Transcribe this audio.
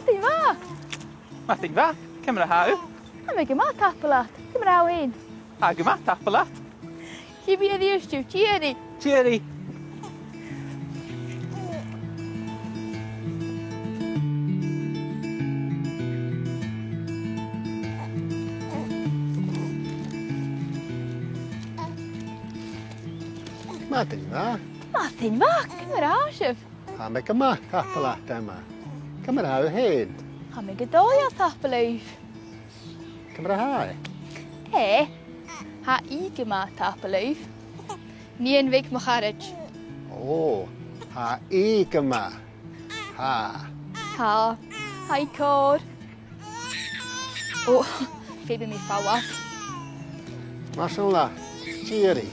Mati ma. Mating fa, cymra haw. A mae gyma tapalat. Cymra un. A gyma tapalat. Chi fi eddi ysdiw, ti eddi. Cheery. Mating fa. Mati'n ma, cymra asif. A mae gyma tapalat yma. Cymra o hyn. A mae gydoia tapalaif. Cymra hai. Ha I gyma tapalaif. Ni yn fig macharaj. O, ha I gyma. Ha. Ha I cor. O, fe by mi ffawaf. Mas o'n la. Cheery.